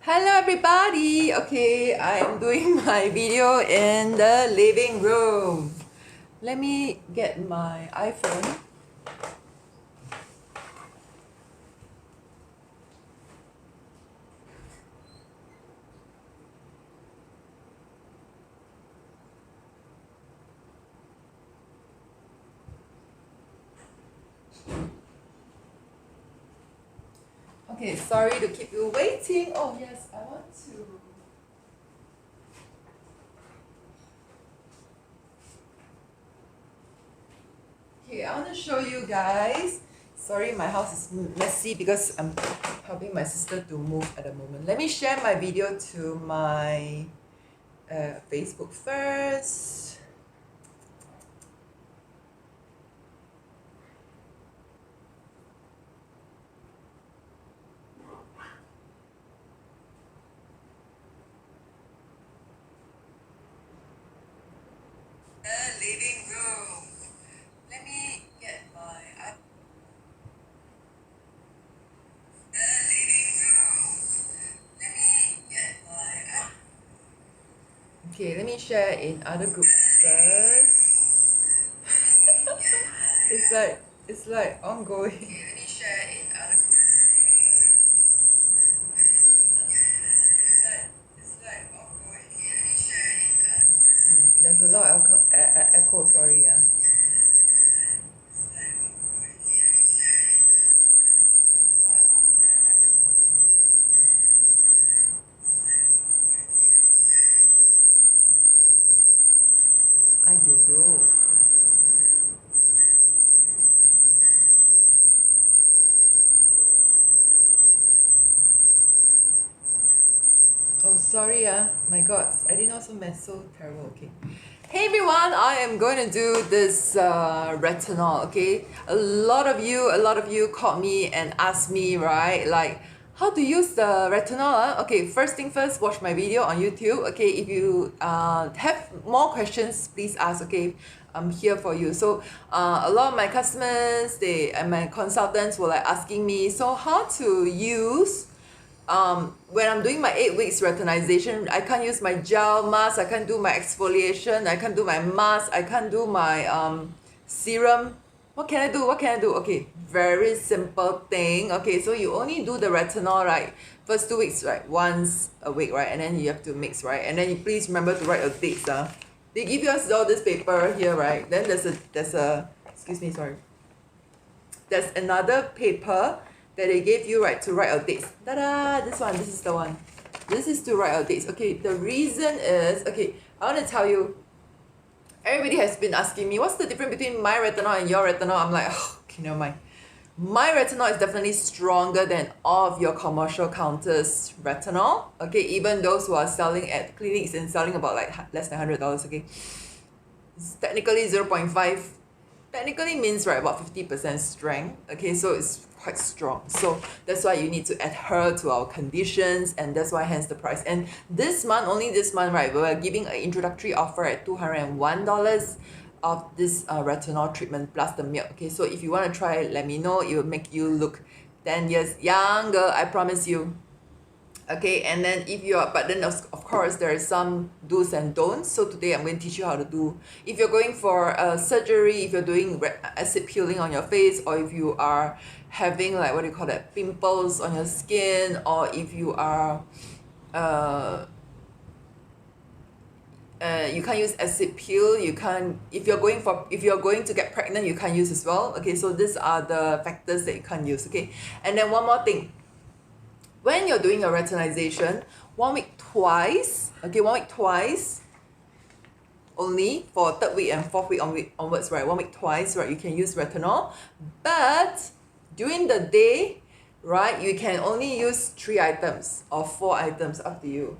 Hello everybody! Okay, I am doing my video in the living room. Let me get my iPhone. Okay, sorry to keep you waiting. Oh yes, I want to. Okay, I want to show you guys. Sorry, my house is messy because I'm helping my sister to move at the moment. Let me share my video to my Facebook first. The living room. Let me get my Okay, let me share in other groups first. it's like ongoing. Okay, let me share in other groups. It's like ongoing. Okay, let me share in other groups. There's a lot of echo, sorry. Ayoyo. Oh, sorry, my God, I didn't know so terrible. Okay. Hey everyone, I am going to do this retinol. Okay, a lot of you called me and asked me, right, like how to use the retinol. Okay, first thing first, watch my video on YouTube. Okay, if you have more questions, please ask. Okay, I'm here for you. So a lot of my customers, they and my consultants were like asking me, so how to use when I'm doing my 8 weeks retinization, I can't use my gel mask, I can't do my exfoliation, I can't do my mask, I can't do my serum. What can I do? What can I do? Okay, very simple thing. Okay, so you only do the retinol, right? First 2 weeks, right? Once a week, right? And then you have to mix, right? And then you please remember to write your dates. They give us all this paper here, right? Then there's a excuse me, sorry. There's another paper that they gave you, right, to write your dates. Ta-da! This is the one. This is to write your dates. Okay, the reason is, okay, I want to tell you, everybody has been asking me, what's the difference between my retinol and your retinol? I'm like, oh, okay, never mind. My retinol is definitely stronger than all of your commercial counters retinol. Okay, even those who are selling at clinics and selling about like less than $100, okay. It's technically 0.5 technically means, right, about 50% strength. Okay, so it's quite strong, so that's why you need to adhere to our conditions, and that's why hence the price. And only this month, right, we're giving an introductory offer at $201 of this retinol treatment plus the milk. Okay, so if you want to try it, let me know. It will make you look 10 years younger, I promise you. Okay, and then but then of course there is some do's and don'ts. So today I'm going to teach you how to do. If you're going for a surgery, if you're doing acid peeling on your face, or if you are having, like, what do you call that, pimples on your skin, or if you are you can't use acid peel, you can't, if you're going to get pregnant, you can't use as well. Okay, so these are the factors that you can't use. Okay, and then one more thing, when you're doing your retinization, 1 week twice, okay, 1 week twice only for 3rd week and 4th week onwards, right? 1 week twice, right? You can use retinol, but during the day, right, you can only use 3 items or 4 items, up to you.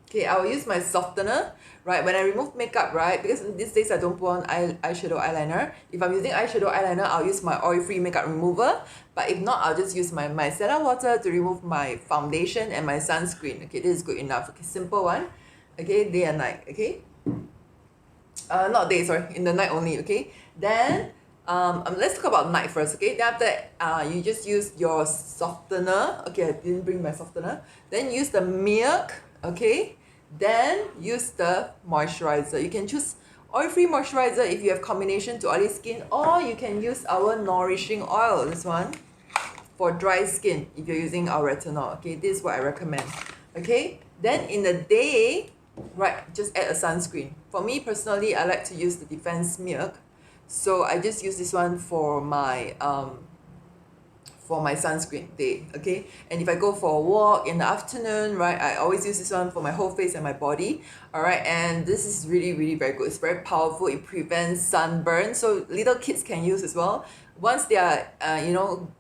Okay, I will use my softener, right? When I remove makeup, right, because these days I don't put on eyeshadow eyeliner. If I'm using eyeshadow eyeliner, I'll use my oil-free makeup remover. But if not, I'll just use my micellar water to remove my foundation and my sunscreen. Okay, this is good enough. Okay, simple one. Okay, day and night. Okay, not day, sorry, in the night only. Okay, then Let's talk about night first, okay? Then after that, you just use your softener. Okay, I didn't bring my softener. Then use the milk, okay? Then use the moisturizer. You can choose oil-free moisturizer if you have combination to oily skin, or you can use our nourishing oil, this one, for dry skin if you're using our retinol. Okay, this is what I recommend. Okay, then in the day, right, just add a sunscreen. For me personally, I like to use the Defense Milk, so I just use this one for my sunscreen day. Okay, and if I go for a walk in the afternoon, right, I always use this one for my whole face and my body. All right, and this is really, really very good. It's very powerful. It prevents sunburn, so little kids can use as well. Once they are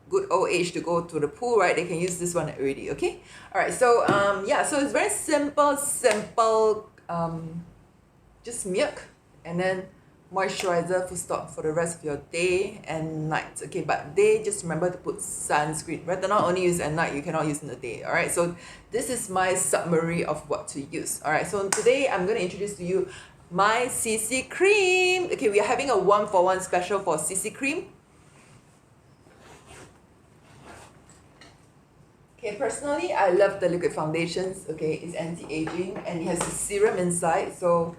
good old age to go to the pool, right, they can use this one already. Okay, all right, so yeah, so it's very simple, just milk and then moisturizer, full stop, for the rest of your day and night. Okay, but day, just remember to put sunscreen. Retinol only use at night, you cannot use in the day. All right, so this is my summary of what to use. All right, so today I'm going to introduce to you my CC cream. Okay, we are having a 1-for-1 special for CC cream. Okay, personally, I love the liquid foundations. Okay, it's anti-aging and it has a serum inside. So,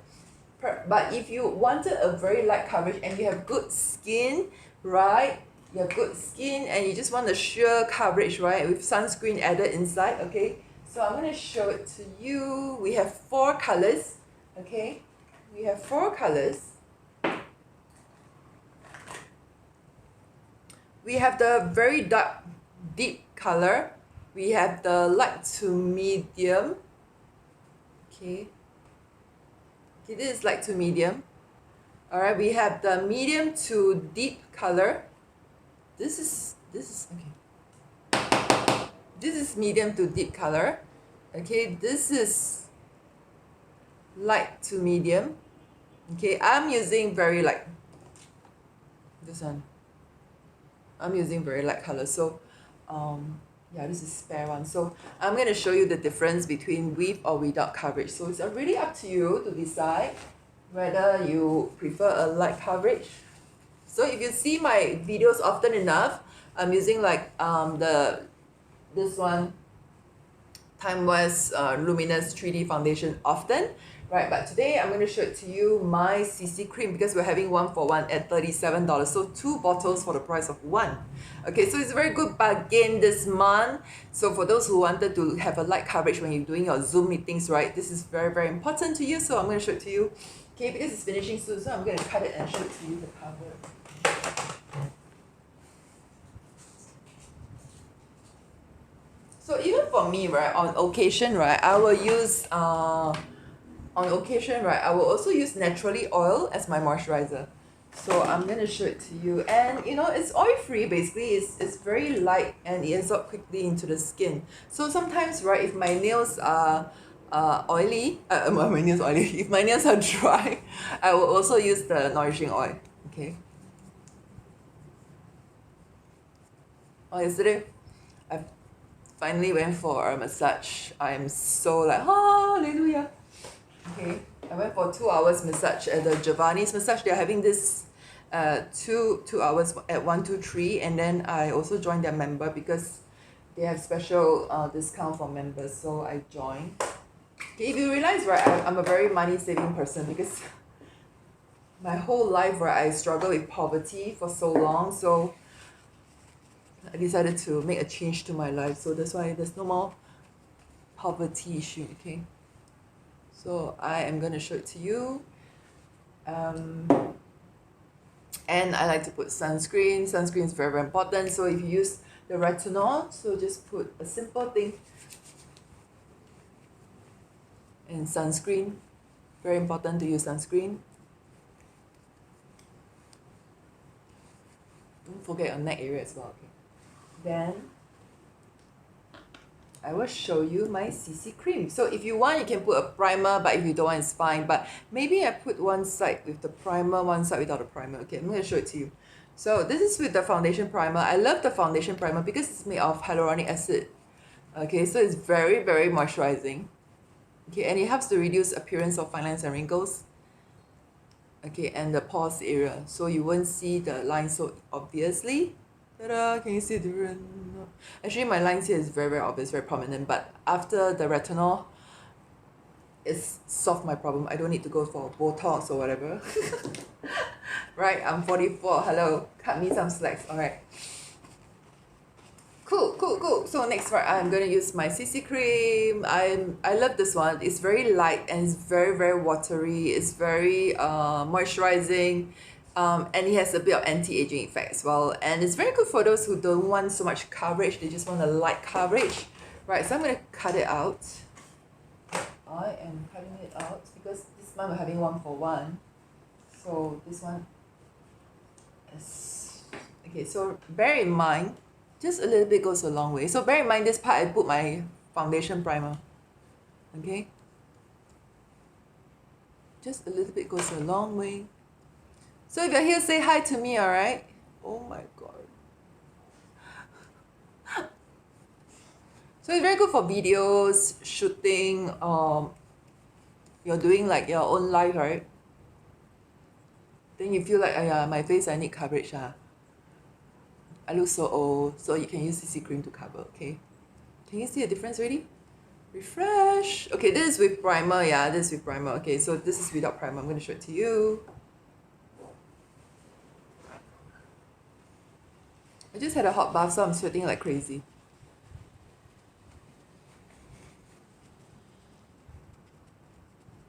but if you wanted a very light coverage and you have good skin, right? You have good skin and you just want a sheer coverage, right? With sunscreen added inside. Okay, so I'm gonna show it to you. We have 4 colors. Okay, we have 4 colors. We have the very dark, deep color. We have the light to medium. Okay, this is light to medium. All right, we have the medium to deep color. This is okay. This is medium to deep color. Okay, this is light to medium. Okay, I'm using very light. This one. I'm using very light color. So, yeah, this is spare one. So I'm going to show you the difference between with or without coverage. So it's really up to you to decide whether you prefer a light coverage. So if you see my videos often enough, I'm using like this one, Time West Luminous 3D Foundation often, right? But today I'm going to show it to you my CC cream because we're having 1-for-1 at $37. So 2 bottles for the price of 1. Okay, so it's a very good bargain this month. So for those who wanted to have a light coverage when you're doing your Zoom meetings, right, this is very, very important to you. So I'm going to show it to you. Okay, because it's finishing soon, so I'm going to cut it and show it to you, the cover. So even for me, right, on occasion, right, I will use I will also use naturally oil as my moisturizer. So I'm gonna show it to you, and it's oil free. Basically, it's very light and it absorbs quickly into the skin. So sometimes, right, if my nails are oily, my nails oily. If my nails are dry, I will also use the nourishing oil. Okay. Oh, yesterday, I finally went for a massage. I'm so like hallelujah. Okay, I went for 2 hours massage at the Giovanni's massage. They're having this 2 hours at 123, and then I also joined their member because they have special discount for members, so I joined. Okay, if you realize, right, I'm a very money saving person because my whole life, right, I struggled with poverty for so long, so I decided to make a change to my life. So that's why there's no more poverty issue. Okay, so I am going to show it to you. And I like to put sunscreen. Sunscreen is very, very important. So if you use the retinol, so just put a simple thing. And sunscreen, very important to use sunscreen. Don't forget your neck area as well. Okay. Then I will show you my CC cream. So if you want, you can put a primer, but if you don't want, it's fine. But maybe I put one side with the primer, one side without the primer. Okay, I'm going to show it to you. So this is with the foundation primer. I love the foundation primer because it's made of hyaluronic acid. Okay, so it's very, very moisturizing. Okay, and it helps to reduce appearance of fine lines and wrinkles. okay, and the pores area, so you won't see the lines so obviously. Ta-da! Can you see the difference? Actually, my lines here is very very obvious, very prominent, but after the retinol, it's solved my problem. I don't need to go for Botox or whatever. Right, I'm 44. Hello, cut me some slacks. All right. Cool. So next part, I'm gonna use my CC cream. I love this one. It's very light and it's very very watery. It's very moisturizing, and it has a bit of anti-aging effect as well. And it's very good for those who don't want so much coverage. They just want a light coverage, right? So I'm gonna cut it out. I am cutting it out because this month we're having 1 for 1. So this one is okay. So bear in mind, just a little bit goes a long way. So bear in mind this part I put my foundation primer. Okay? Just a little bit goes a long way. So if you're here, say hi to me, alright? Oh my god. So it's very good for videos, shooting, you're doing like your own life, right? Then you feel like, my face, I need coverage. I look so old, so you can use CC cream to cover, okay? Can you see a difference already? Refresh. Okay, this is with primer, yeah, this is with primer. Okay, so this is without primer. I'm going to show it to you. I just had a hot bath, so I'm sweating like crazy.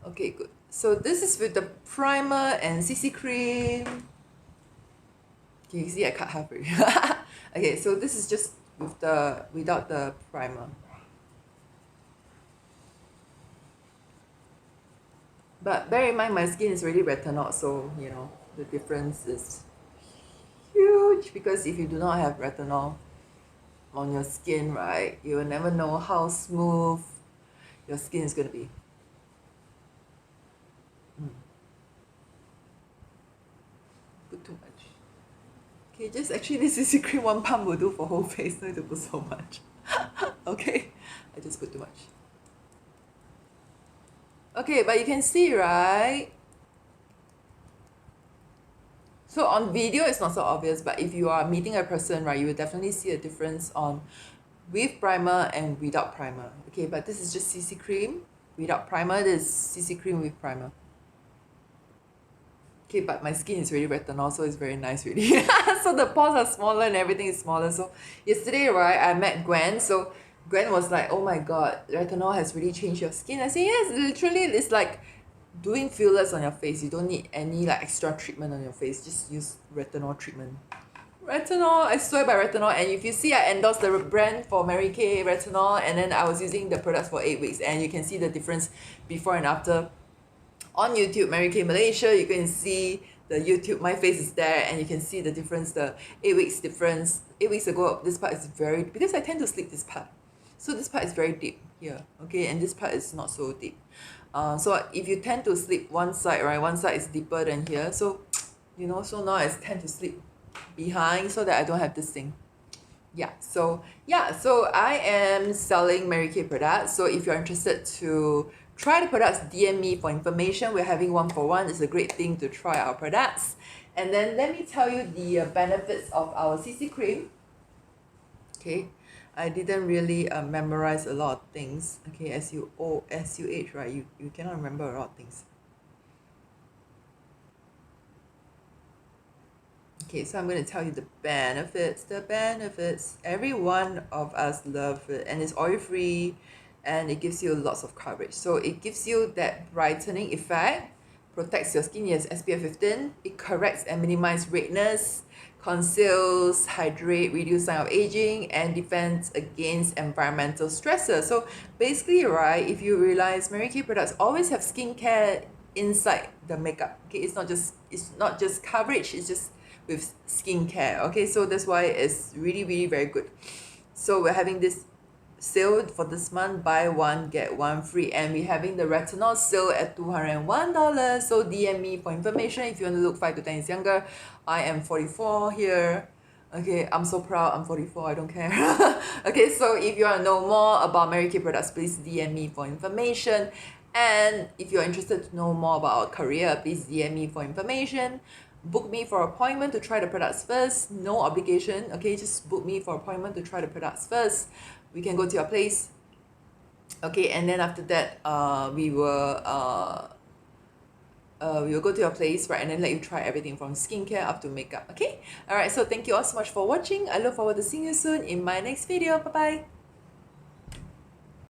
Okay, good. So this is with the primer and CC cream. Okay, you see I cut half already. Okay, so this is just without the primer. But bear in mind my skin is already retinol, so you know the difference is huge, because if you do not have retinol on your skin, right, you will never know how smooth your skin is going to be. Put too much. Okay, just actually this CC cream 1 pump will do for whole face, no need to put so much. Okay, I just put too much. Okay, but you can see, right? So on video it's not so obvious, but if you are meeting a person, right, you will definitely see a difference on with primer and without primer. Okay, but this is just CC cream without primer. This is CC cream with primer. Okay, but my skin is really retinol, so it's very nice really. So the pores are smaller and everything is smaller. So yesterday, right, I met Gwen. So Gwen was like, oh my god, retinol has really changed your skin. I said, yes, literally, it's like doing fillers on your face. You don't need any like extra treatment on your face. Just use retinol treatment. Retinol, I swear by retinol. And if you see, I endorsed the brand for Mary Kay retinol, and then I was using the products for 8 weeks, and you can see the difference before and after. On YouTube, Mary Kay Malaysia, you can see the YouTube, my face is there, and you can see the difference, the 8 weeks difference. 8 weeks ago, this part is very, because I tend to sleep this part. So this part is very deep here, okay, and this part is not so deep. So if you tend to sleep one side, right, one side is deeper than here. So, you know, so now I tend to sleep behind so that I don't have this thing. So I am selling Mary Kay products. So if you're interested to try the products, DM me for information. We're having 1 for 1. It's a great thing to try our products. And then let me tell you the benefits of our CC cream. Okay, I didn't really memorize a lot of things. Okay, as you age, right, you cannot remember a lot of things. Okay, so I'm going to tell you the benefits. Every one of us love it, and it's oil-free, and it gives you lots of coverage. So it gives you that brightening effect, protects your skin. Yes, SPF 15. It corrects and minimizes redness, conceals, hydrate, reduce sign of aging, and defends against environmental stressors. So basically, right, if you realize Mary Kay products always have skincare inside the makeup. Okay, it's not just coverage, it's just with skincare. Okay, so that's why it's really really very good. So we're having this sale for this month, buy one get one free, and we're having the retinol sale at $201. So DM me for information if you want to look 5 to 10 years younger. I am 44 here. Okay, I'm so proud I'm 44, I don't care. Okay, so if you want to know more about Mary Kay products, please DM me for information. And if you're interested to know more about our career, please DM me for information. Book me for appointment to try the products first. No obligation, okay? Just book me for appointment to try the products first. We can go to your place, okay? And then after that, we will go to your place, right? And then let you try everything from skincare up to makeup, okay? Alright, so thank you all so much for watching. I look forward to seeing you soon in my next video. Bye bye.